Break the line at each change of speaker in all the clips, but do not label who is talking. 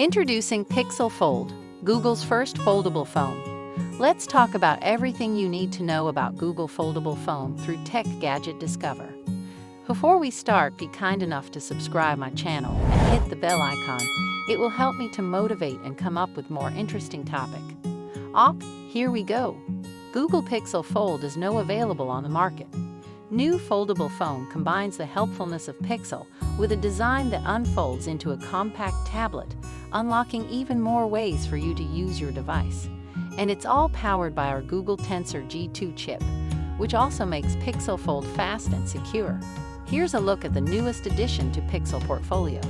Introducing Pixel Fold, Google's first foldable phone. Let's talk about everything you need to know about Google Foldable Phone through Tech Gadget Discover. Before we start, be kind enough to subscribe my channel and hit the bell icon. It will help me to motivate and come up with more interesting topic. Here we go. Google Pixel Fold is now available on the market. New foldable phone combines the helpfulness of Pixel with a design that unfolds into a compact tablet, unlocking even more ways for you to use your device. And it's all powered by our Google Tensor G2 chip, which also makes Pixel Fold fast and secure. Here's a look at the newest addition to Pixel portfolio.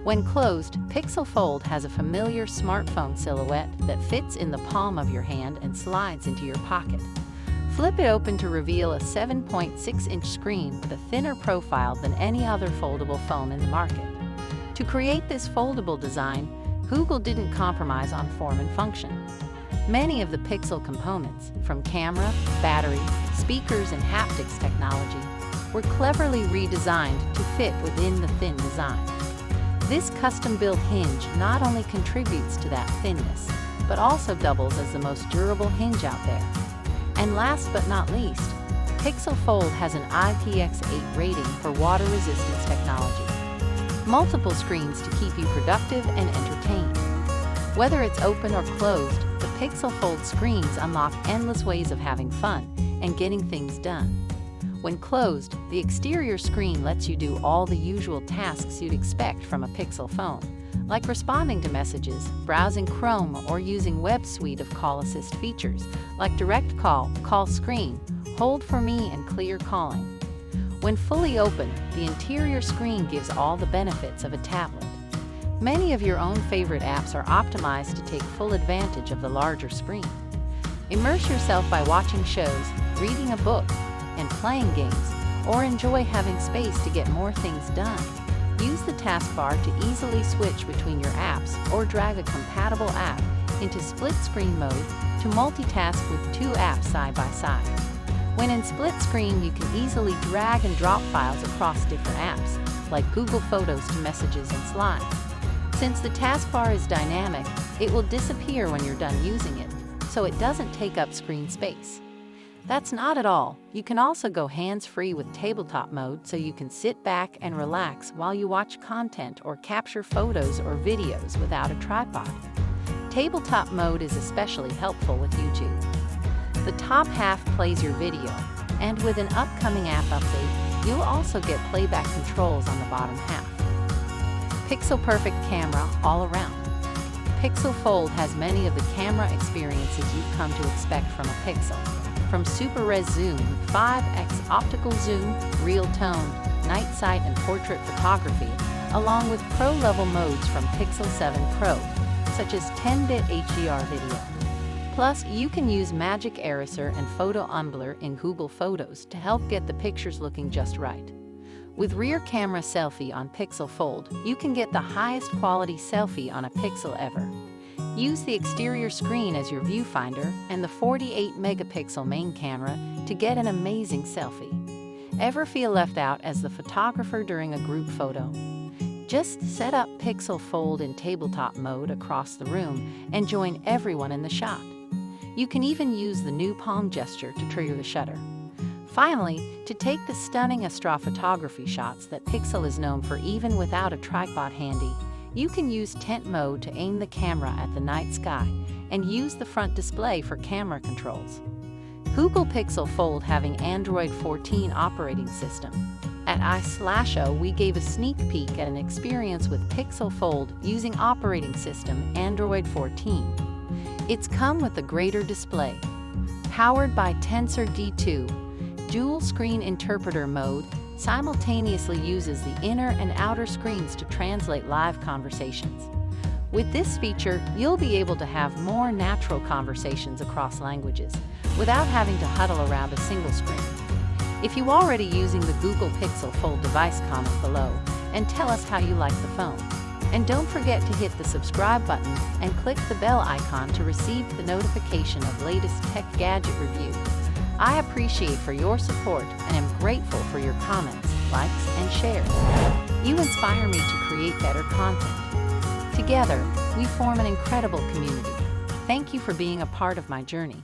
When closed, Pixel Fold has a familiar smartphone silhouette that fits in the palm of your hand and slides into your pocket. Flip it open to reveal a 7.6-inch screen with a thinner profile than any other foldable phone in the market. To create this foldable design, Google didn't compromise on form and function. Many of the Pixel components, from camera, battery, speakers, and haptics technology, were cleverly redesigned to fit within the thin design. This custom-built hinge not only contributes to that thinness, but also doubles as the most durable hinge out there. And last but not least, Pixel Fold has an IPX8 rating for water resistance technology. Multiple screens to keep you productive and entertained. Whether it's open or closed, the Pixel Fold screens unlock endless ways of having fun and getting things done. When closed, the exterior screen lets you do all the usual tasks you'd expect from a Pixel phone, like responding to messages, browsing Chrome, or using Web's suite of call assist features, like direct call, call screen, hold for me, and clear calling. When fully open, the interior screen gives all the benefits of a tablet. Many of your own favorite apps are optimized to take full advantage of the larger screen. Immerse yourself by watching shows, reading a book, and playing games, or enjoy having space to get more things done. Use the taskbar to easily switch between your apps or drag a compatible app into split screen mode to multitask with two apps side by side. When in split screen, you can easily drag and drop files across different apps, like Google Photos to Messages and Slides. Since the taskbar is dynamic, it will disappear when you're done using it, so it doesn't take up screen space. That's not at all. You can also go hands-free with tabletop mode, so you can sit back and relax while you watch content or capture photos or videos without a tripod. Tabletop mode is especially helpful with YouTube. The top half plays your video, and with an upcoming app update, you'll also get playback controls on the bottom half. Pixel Perfect camera all around. Pixel Fold has many of the camera experiences you've come to expect from a Pixel. From Super Res Zoom, 5x optical zoom, real tone, night sight, and portrait photography, along with pro-level modes from Pixel 7 Pro, such as 10-bit HDR video. Plus, you can use Magic Eraser and Photo Unblur in Google Photos to help get the pictures looking just right. With rear camera selfie on Pixel Fold, you can get the highest quality selfie on a Pixel ever. Use the exterior screen as your viewfinder and the 48-megapixel main camera to get an amazing selfie. Ever feel left out as the photographer during a group photo? Just set up Pixel Fold in tabletop mode across the room and join everyone in the shot. You can even use the new palm gesture to trigger the shutter. Finally, to take the stunning astrophotography shots that Pixel is known for even without a tripod handy, you can use tent mode to aim the camera at the night sky and use the front display for camera controls. Google Pixel Fold having Android 14 operating system. At I/O, we gave a sneak peek at an experience with Pixel Fold using operating system Android 14. It's come with a greater display. Powered by Tensor D2, dual screen interpreter mode simultaneously uses the inner and outer screens to translate live conversations. With this feature, you'll be able to have more natural conversations across languages without having to huddle around a single screen. If you're already using the Google Pixel Fold device, comment below and tell us how you like the phone. And don't forget to hit the subscribe button and click the bell icon to receive the notification of latest tech gadget review. I appreciate for your support and am grateful for your comments, likes, and shares. You inspire me to create better content. Together, we form an incredible community. Thank you for being a part of my journey.